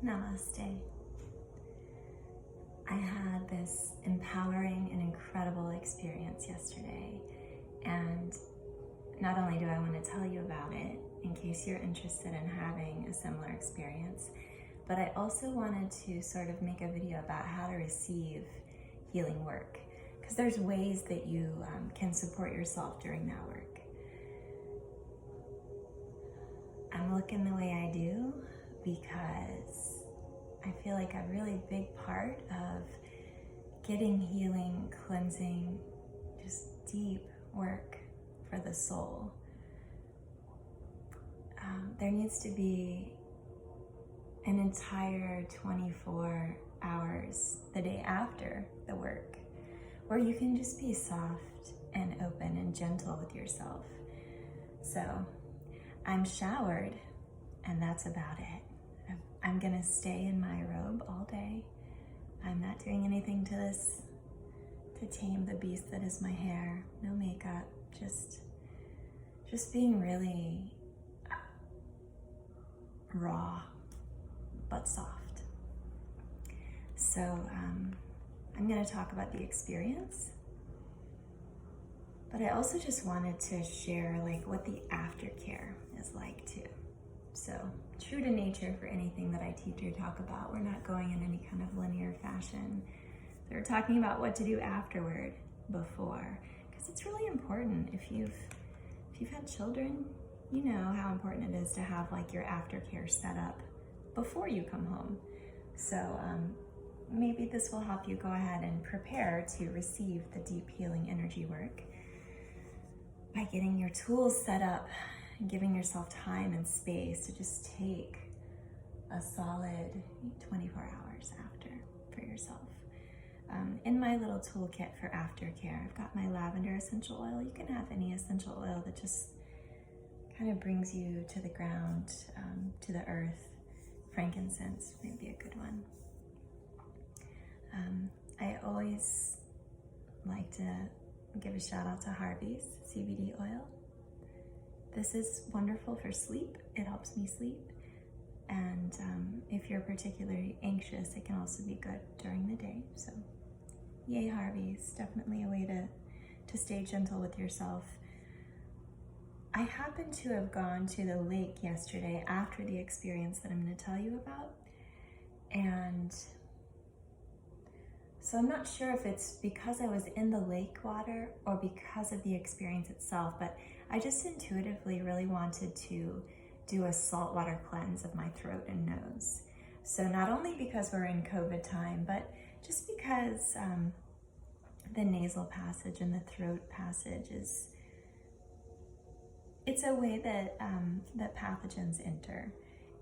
Namaste. I had this empowering and incredible experience yesterday, and not only do I want to tell you about it in case you're interested in having a similar experience, but I also wanted to sort of make a video about how to receive healing work, because there's ways that you can support yourself during that work. I'm looking the way I do because I feel like a really big part of getting healing, cleansing, just deep work for the soul. There needs to be an entire 24 hours the day after the work where you can just be soft and open and gentle with yourself. So I'm showered, and that's about it. I'm gonna stay in my robe all day. I'm not doing anything to this to tame the beast that is my hair. No makeup, just being really raw but soft. So I'm gonna talk about the experience, but I also just wanted to share like what the aftercare is like too. So true to nature for anything that I teach or talk about, we're not going in any kind of linear fashion. So we're talking about what to do afterward, before, because it's really important. If you've had children, you know how important it is to have like your aftercare set up before you come home. So maybe this will help you go ahead and prepare to receive the deep healing energy work by getting your tools set up and giving yourself time and space to just take a solid 24 hours after for yourself. In my little toolkit for aftercare, I've got my lavender essential oil. You can have any essential oil that just kind of brings you to the ground, to the earth. Frankincense might be a good one. I always like to give a shout out to Harvey's CBD oil. This is wonderful for sleep. It helps me sleep. And if you're particularly anxious, it can also be good during the day. So yay, Harvey's, definitely a way to stay gentle with yourself. I happened to have gone to the lake yesterday after the experience that I'm going to tell you about. And so I'm not sure if it's because I was in the lake water or because of the experience itself, but I just intuitively really wanted to do a saltwater cleanse of my throat and nose. So not only because we're in COVID time, but just because the nasal passage and the throat passage it's a way that that pathogens enter,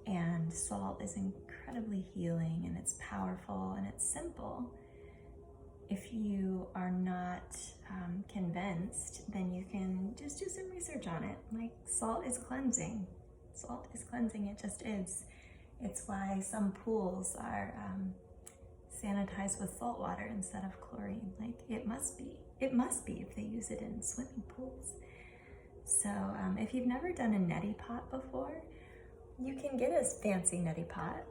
and salt is incredibly healing, and it's powerful, and it's simple. If you are not convinced, then you can just do some research on it. Like, salt is cleansing. Salt is cleansing, it just is. It's why some pools are sanitized with salt water instead of chlorine. Like, it must be if they use it in swimming pools. So if you've never done a neti pot before, you can get a fancy neti pot.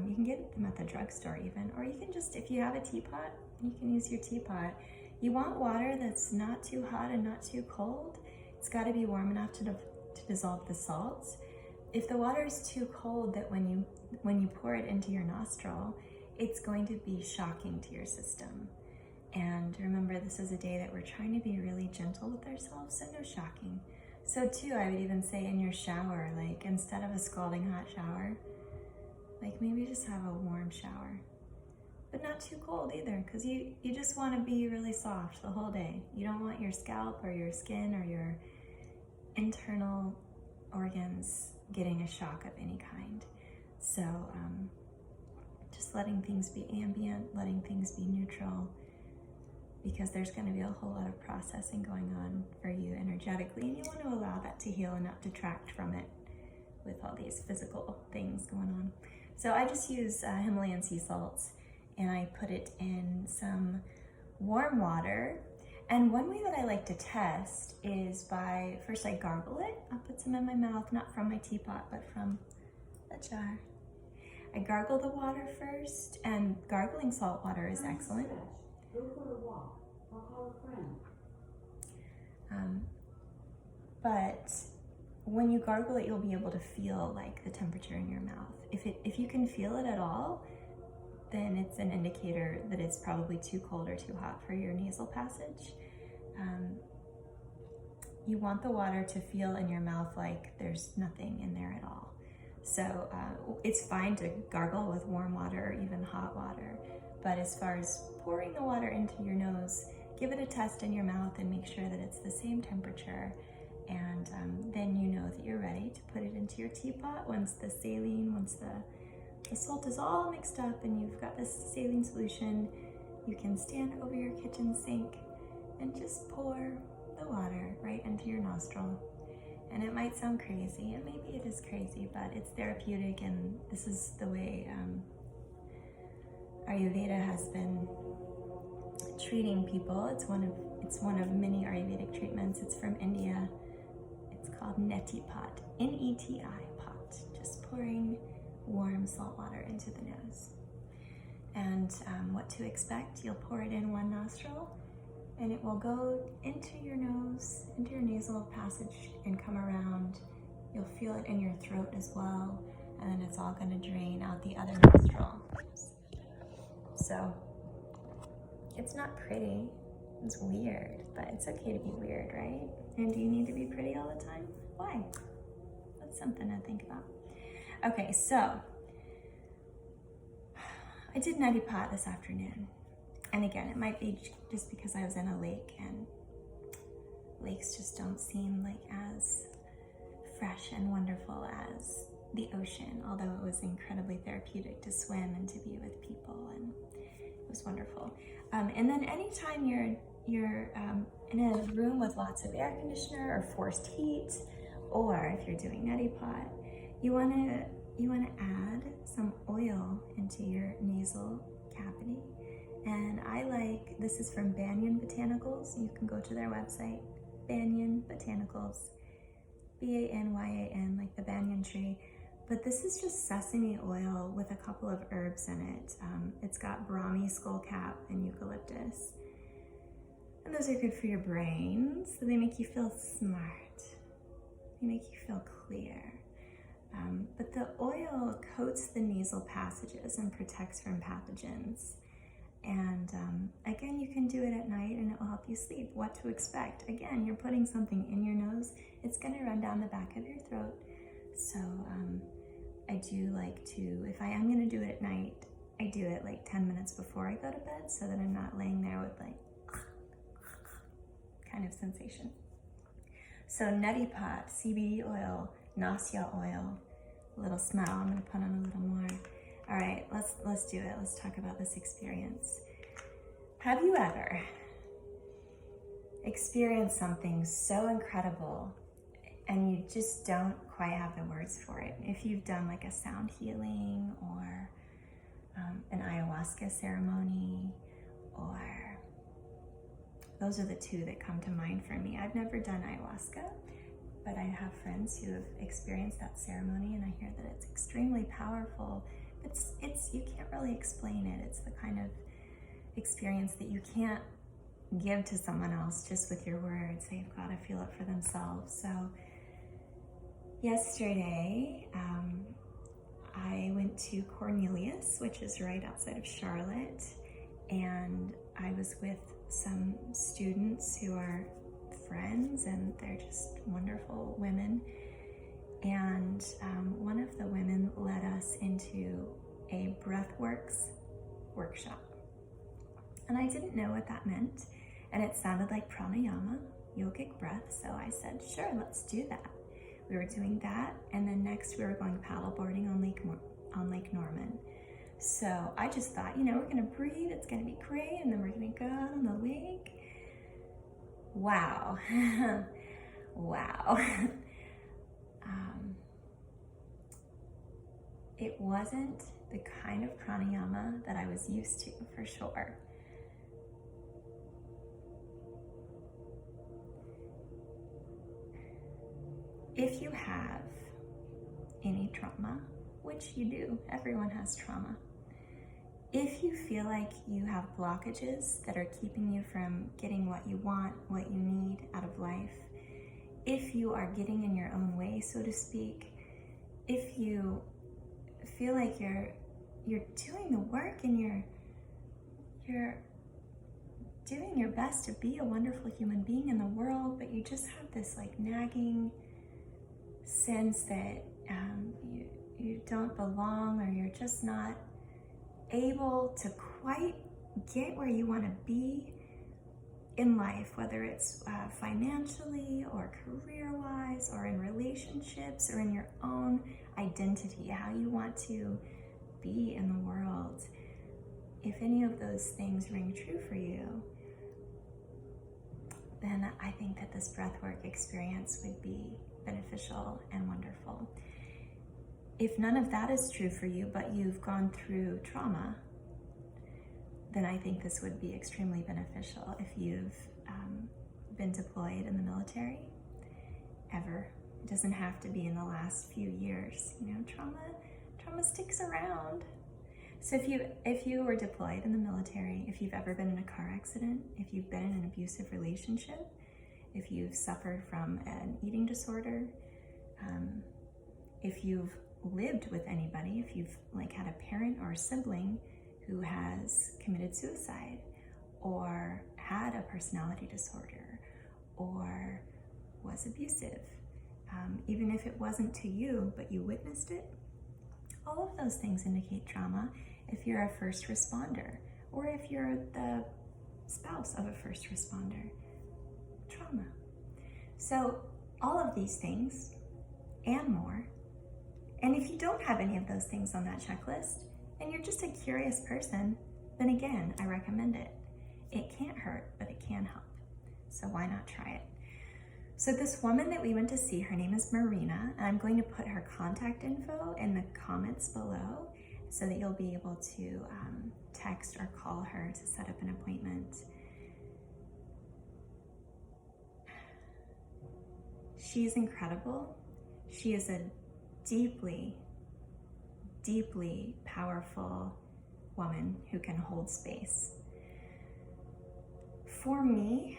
You can get them at the drugstore even, or you can just, if you have a teapot, you can use your teapot. You want water that's not too hot and not too cold. It's got to be warm enough to dissolve the salts. If the water is too cold, that when you pour it into your nostril, it's going to be shocking to your system. And remember, this is a day that we're trying to be really gentle with ourselves, so no shocking. So too, I would even say in your shower, like instead of a scalding hot shower, like maybe just have a warm shower, but not too cold either, because you just want to be really soft the whole day. You don't want your scalp or your skin or your internal organs getting a shock of any kind. So just letting things be ambient, letting things be neutral, because there's going to be a whole lot of processing going on for you energetically, and you want to allow that to heal and not detract from it with all these physical things going on. So I just use Himalayan sea salts, and I put it in some warm water. And one way that I like to test is by, first I gargle it. I'll put some in my mouth, not from my teapot, but from a jar. I gargle the water first, and gargling salt water is excellent. Go for a walk. I'll call a friend. But when you gargle it, you'll be able to feel like the temperature in your mouth. If you can feel it at all, then it's an indicator that it's probably too cold or too hot for your nasal passage. You want the water to feel in your mouth like there's nothing in there at all. So it's fine to gargle with warm water or even hot water, but as far as pouring the water into your nose, give it a test in your mouth and make sure that it's the same temperature. And then you know that you're ready to put it into your teapot once the salt is all mixed up and you've got this saline solution. You can stand over your kitchen sink and just pour the water right into your nostril. And it might sound crazy, and maybe it is crazy, but it's therapeutic, and this is the way Ayurveda has been treating people. It's one of many Ayurvedic treatments. It's from India. It's called neti pot, N-E-T-I pot, just pouring warm salt water into the nose. And what to expect, you'll pour it in one nostril, and it will go into your nose, into your nasal passage, and come around. You'll feel it in your throat as well, and then it's all going to drain out the other nostril. So it's not pretty, it's weird, but it's okay to be weird, right? And do you need to be pretty all the time? Why? That's something to think about. Okay, so I did neti pot this afternoon. And again, it might be just because I was in a lake, and lakes just don't seem like as fresh and wonderful as the ocean, although it was incredibly therapeutic to swim and to be with people, and it was wonderful. And then anytime you're in a room with lots of air conditioner or forced heat, or if you're doing neti pot, you want to add some oil into your nasal cavity. And this is from Banyan Botanicals. You can go to their website, Banyan Botanicals, B-A-N-Y-A-N, like the banyan tree. But this is just sesame oil with a couple of herbs in it. It's got Brahmi, skullcap, and eucalyptus. And those are good for your brain, so they make you feel smart. They make you feel clear. But the oil coats the nasal passages and protects from pathogens. And again, you can do it at night and it will help you sleep. What to expect? Again, you're putting something in your nose, it's going to run down the back of your throat. So I do like to, if I am going to do it at night, I do it like 10 minutes before I go to bed so that I'm not laying there with like kind of sensation. So neti pot, CBD oil, nasya oil, a little smell. I'm going to put on a little more. All right, let's do it. Let's talk about this experience. Have you ever experienced something so incredible and you just don't quite have the words for it? If you've done like a sound healing or an ayahuasca ceremony, or those are the two that come to mind for me. I've never done ayahuasca, but I have friends who have experienced that ceremony, and I hear that it's extremely powerful. You can't really explain it. It's the kind of experience that you can't give to someone else just with your words. They've got to feel it for themselves. So yesterday, I went to Cornelius, which is right outside of Charlotte, and I was with some students who are friends, and they're just wonderful women. And one of the women led us into a breathworks workshop. And I didn't know what that meant. And it sounded like pranayama, yogic breath. So I said, sure, let's do that. We were doing that. And then next we were going paddleboarding on Lake Norman. So I just thought, we're going to breathe. It's going to be great. And then we're going to go out on the lake. Wow. Wow. It wasn't the kind of pranayama that I was used to, for sure. If you have any trauma which you do, everyone has trauma. If you feel like you have blockages that are keeping you from getting what you want, what you need out of life, if you are getting in your own way, so to speak, if you feel like you're doing the work and you're doing your best to be a wonderful human being in the world, but you just have this like nagging sense that you don't belong, or you're just not able to quite get where you want to be in life, whether it's financially or career-wise or in relationships or in your own identity, how you want to be in the world. If any of those things ring true for you, then I think that this breathwork experience would be beneficial and wonderful. If none of that is true for you, but you've gone through trauma, then I think this would be extremely beneficial. If you've been deployed in the military, ever. It doesn't have to be in the last few years. You know, trauma sticks around. So if you were deployed in the military, if you've ever been in a car accident, if you've been in an abusive relationship, if you've suffered from an eating disorder, if you've lived with anybody, if you've like had a parent or a sibling who has committed suicide or had a personality disorder or was abusive, even if it wasn't to you, but you witnessed it, all of those things indicate trauma. If you're a first responder, or if you're the spouse of a first responder, trauma. So all of these things and more. And if you don't have any of those things on that checklist, and you're just a curious person, then again, I recommend it. It can't hurt, but it can help. So why not try it? So this woman that we went to see, her name is Marina, and I'm going to put her contact info in the comments below so that you'll be able to text or call her to set up an appointment. She is incredible. She is a deeply, deeply powerful woman who can hold space. For me,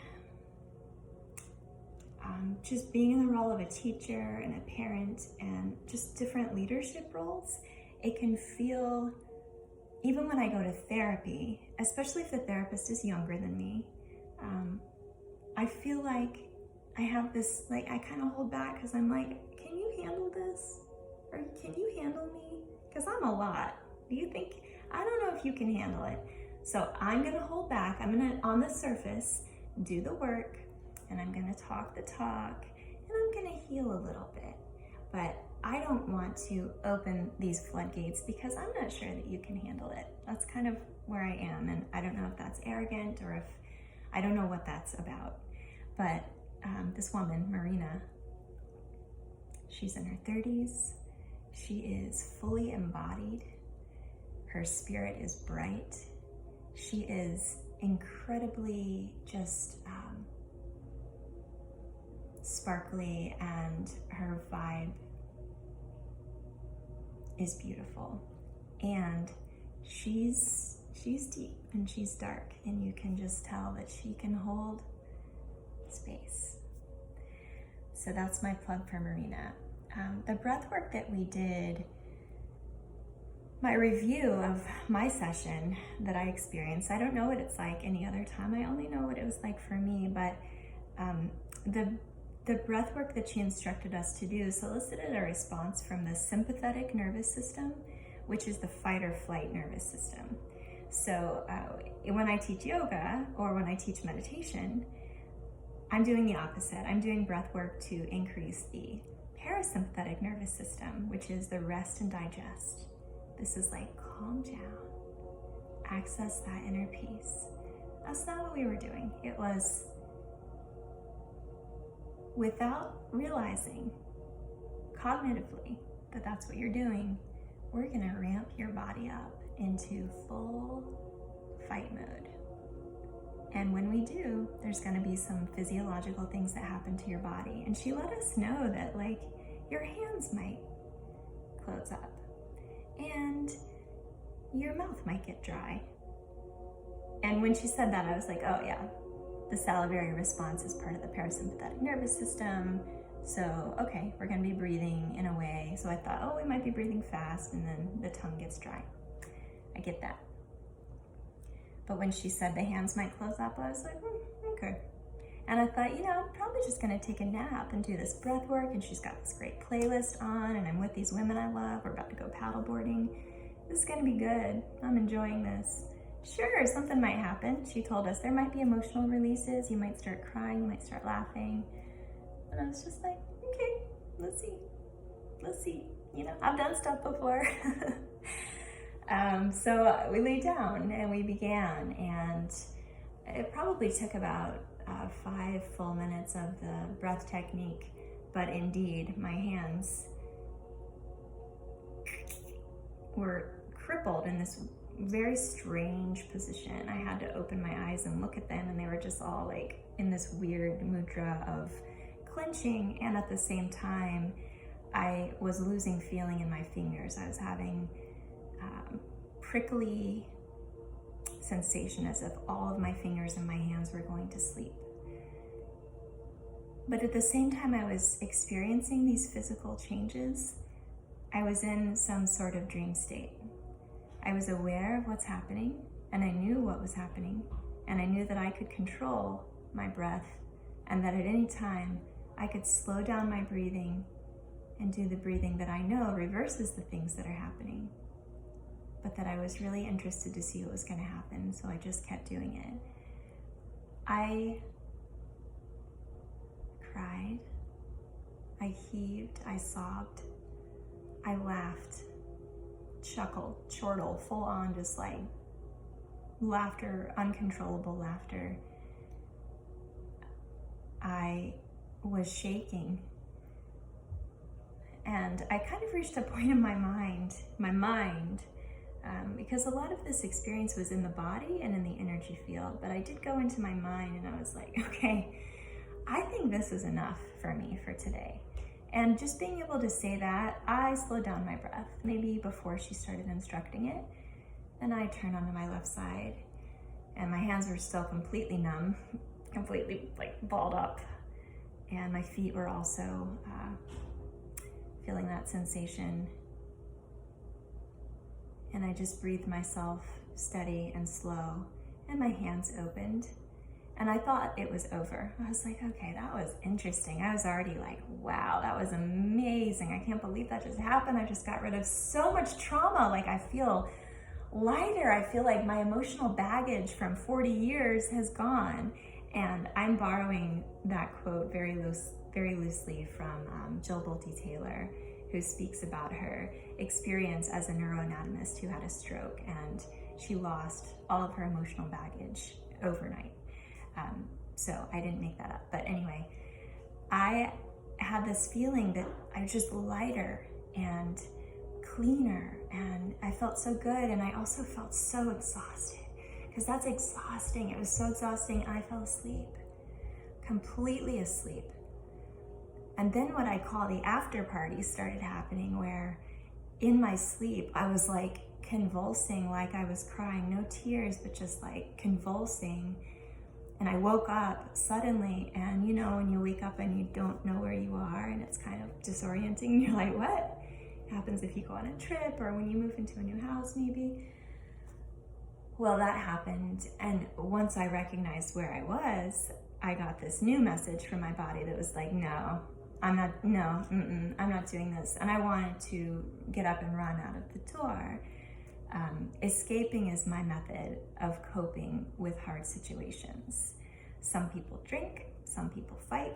just being in the role of a teacher and a parent and just different leadership roles, it can feel, even when I go to therapy, especially if the therapist is younger than me, I feel like I have this, like I kind of hold back because I'm like, can you handle this? Or can you handle me? Because I'm a lot. Do you think, I don't know if you can handle it. So I'm gonna hold back. I'm gonna, on the surface, do the work, and I'm gonna talk the talk, and I'm gonna heal a little bit. But I don't want to open these floodgates because I'm not sure that you can handle it. That's kind of where I am, and I don't know if that's arrogant or if, I don't know what that's about. But this woman, Marina, she's in her 30s. She is fully embodied. Her spirit is bright. She is incredibly just sparkly, and her vibe is beautiful. And she's deep and she's dark, and you can just tell that she can hold space. So that's my plug for Marina. The breath work that we did, my review of my session that I experienced, I don't know what it's like any other time. I only know what it was like for me, but the breath work that she instructed us to do solicited a response from the sympathetic nervous system, which is the fight or flight nervous system. So when I teach yoga or when I teach meditation, I'm doing the opposite. I'm doing breath work to increase the parasympathetic nervous system, which is the rest and digest. This is like calm down, access that inner peace. That's not what we were doing. It was without realizing cognitively that that's what you're doing, we're gonna ramp your body up into full fight mode. And when we do, there's gonna be some physiological things that happen to your body. And she let us know that like your hands might close up. and your mouth might get dry. And when she said that, I was like, oh yeah, the salivary response is part of the parasympathetic nervous system. So, okay, we're gonna be breathing in a way. So I thought, oh, we might be breathing fast and then the tongue gets dry. I get that. But when she said the hands might close up, I was like, okay. And I thought, I'm probably just gonna take a nap and do this breath work, and she's got this great playlist on, and I'm with these women I love. We're about to go paddleboarding. This is gonna be good. I'm enjoying this. Sure, something might happen. She told us there might be emotional releases. You might start crying, you might start laughing. And I was just like, okay, let's see. I've done stuff before. So we laid down and we began, and it probably took about 5 full minutes of the breath technique, but indeed my hands were crippled in this very strange position. I had to open my eyes and look at them, and they were just all like in this weird mudra of clenching, and at the same time I was losing feeling in my fingers. I was having prickly sensation as if all of my fingers and my hands were going to sleep. But at the same time I was experiencing these physical changes, I was in some sort of dream state. I was aware of what's happening, and I knew what was happening, and I knew that I could control my breath, and that at any time I could slow down my breathing and do the breathing that I know reverses the things that are happening, but that I was really interested to see what was going to happen, so I just kept doing it. I cried, I heaved, I sobbed, I laughed, chuckled, chortled, full on, just like laughter, uncontrollable laughter. I was shaking, and I kind of reached a point in my mind, because a lot of this experience was in the body and in the energy field, but I did go into my mind and I was like, okay, I think this is enough for me for today. And just being able to say that, I slowed down my breath, maybe before she started instructing it. And I turned onto my left side, and my hands were still completely numb, completely like balled up. And my feet were also feeling that sensation. And I just breathed myself steady and slow, and my hands opened. And I thought it was over. I was like, okay, that was interesting. I was already like, wow, that was amazing. I can't believe that just happened. I just got rid of so much trauma. Like, I feel lighter. I feel like my emotional baggage from 40 years has gone. And I'm borrowing that quote very loosely from Jill Bolte Taylor, who speaks about her experience as a neuroanatomist who had a stroke, and she lost all of her emotional baggage overnight. So I didn't make that up. But anyway, I had this feeling that I was just lighter and cleaner, and I felt so good, and I also felt so exhausted, because that's exhausting. It was so exhausting. I fell asleep, completely asleep. And then what I call the after party started happening, where in my sleep I was like convulsing, like I was crying, no tears, but just like convulsing. And I woke up suddenly, and when you wake up and you don't know where you are, and it's kind of disorienting, you're like, what happens if you go on a trip, or when you move into a new house maybe? Well, that happened, and once I recognized where I was, I got this new message from my body that was like, no, I'm not doing this. And I wanted to get up and run out of the door. Escaping is my method of coping with hard situations. Some people drink, some people fight,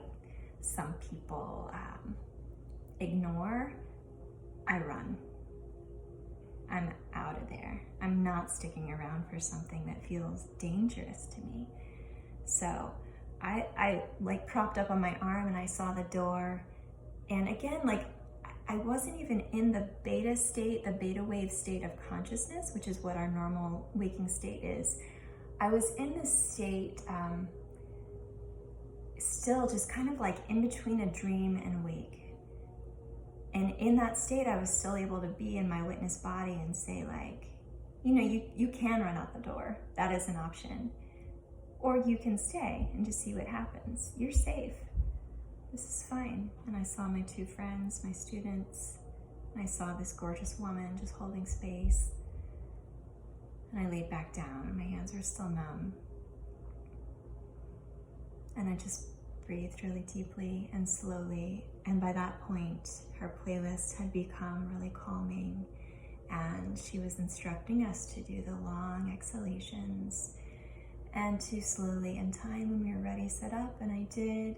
some people ignore. I run. I'm out of there. I'm not sticking around for something that feels dangerous to me. So I like propped up on my arm, and I saw the door. And again, like, I wasn't even in the beta state, the beta wave state of consciousness, which is what our normal waking state is. I was in this state, still just kind of like in between a dream and wake. And in that state, I was still able to be in my witness body and say, like, you know, you can run out the door. That is an option. Or you can stay and just see what happens. You're safe. This is fine. And I saw my 2 friends, my students, and I saw this gorgeous woman just holding space. And I laid back down and my hands were still numb. And I just breathed really deeply and slowly. And by that point, her playlist had become really calming. And she was instructing us to do the long exhalations and to slowly, in time, when we were ready, sit up. And I did.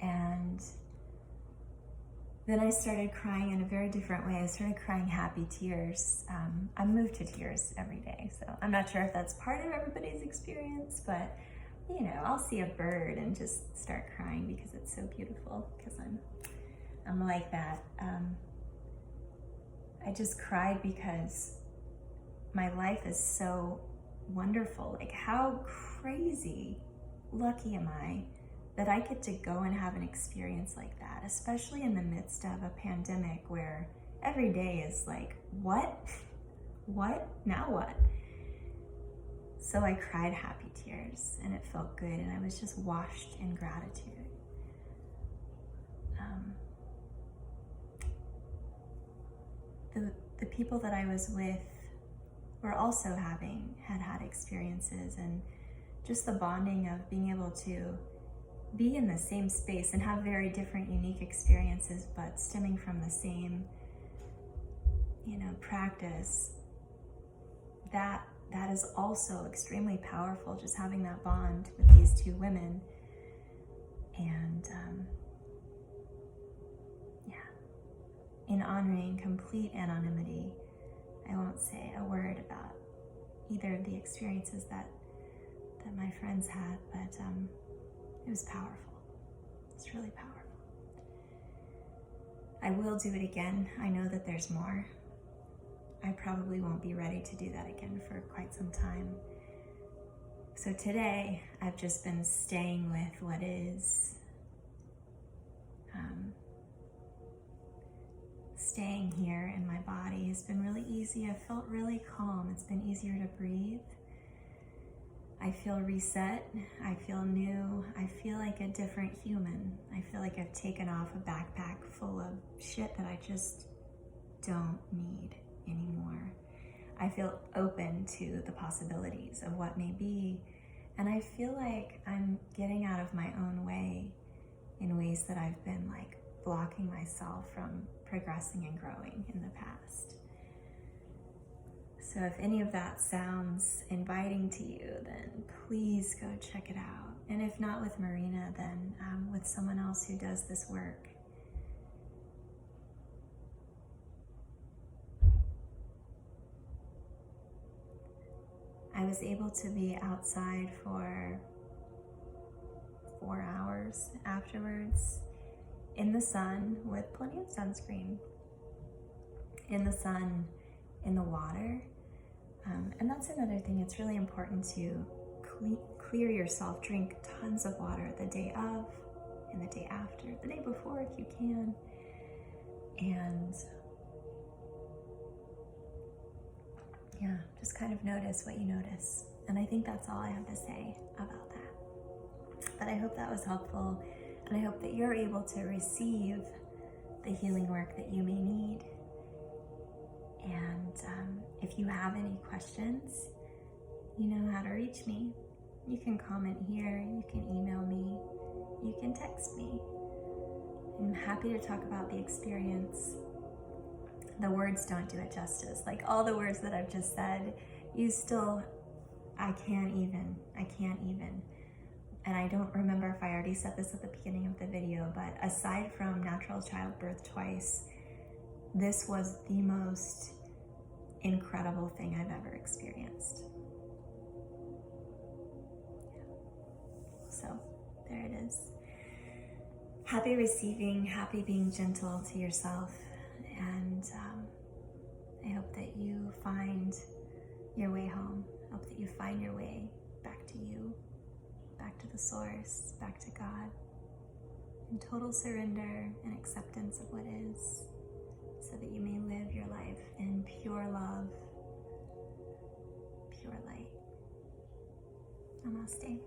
And then I started crying in a very different way. I started crying happy tears. I'm moved to tears every day. So I'm not sure if that's part of everybody's experience, but you know, I'll see a bird and just start crying because it's so beautiful, because I'm like that. I just cried because my life is so wonderful. Like, how crazy lucky am I that I get to go and have an experience like that, especially in the midst of a pandemic where every day is like, what? What? Now what? So I cried happy tears and it felt good, and I was just washed in gratitude. The people that I was with were also had experiences, and just the bonding of being able to be in the same space and have very different, unique experiences, but stemming from the same, practice. That is also extremely powerful, just having that bond with these 2 women. And in honoring complete anonymity, I won't say a word about either of the experiences that my friends had, but it was powerful. It's really powerful. I will do it again. I know that there's more. I probably won't be ready to do that again for quite some time. So today, I've just been staying with what is, staying here in my body has been really easy. I felt really calm. It's been easier to breathe. I feel reset. I feel new. I feel like a different human. I feel like I've taken off a backpack full of shit that I just don't need anymore. I feel open to the possibilities of what may be, and I feel like I'm getting out of my own way in ways that I've been like blocking myself from progressing and growing in the past. So if any of that sounds inviting to you, then please go check it out. And if not with Marina, then with someone else who does this work. I was able to be outside for 4 hours afterwards, in the sun with plenty of sunscreen, in the sun, in the water. And that's another thing. It's really important to clear yourself. Drink tons of water the day of and the day after, the day before if you can. And just kind of notice what you notice. And I think that's all I have to say about that. But I hope that was helpful, and I hope that you're able to receive the healing work that you may need. And if you have any questions, you know how to reach me. You can comment here, you can email me, you can text me. I'm happy to talk about the experience. The words don't do it justice. Like all the words that I've just said, I can't even. And I don't remember if I already said this at the beginning of the video, but aside from natural childbirth twice, this was the most incredible thing I've ever experienced. So there it is. Happy receiving, happy being gentle to yourself, and I hope that you find your way home. I hope that you find your way back to you, back to the source, back to God, in total surrender and acceptance of what is. so that you may live your life in pure love, pure light. Namaste.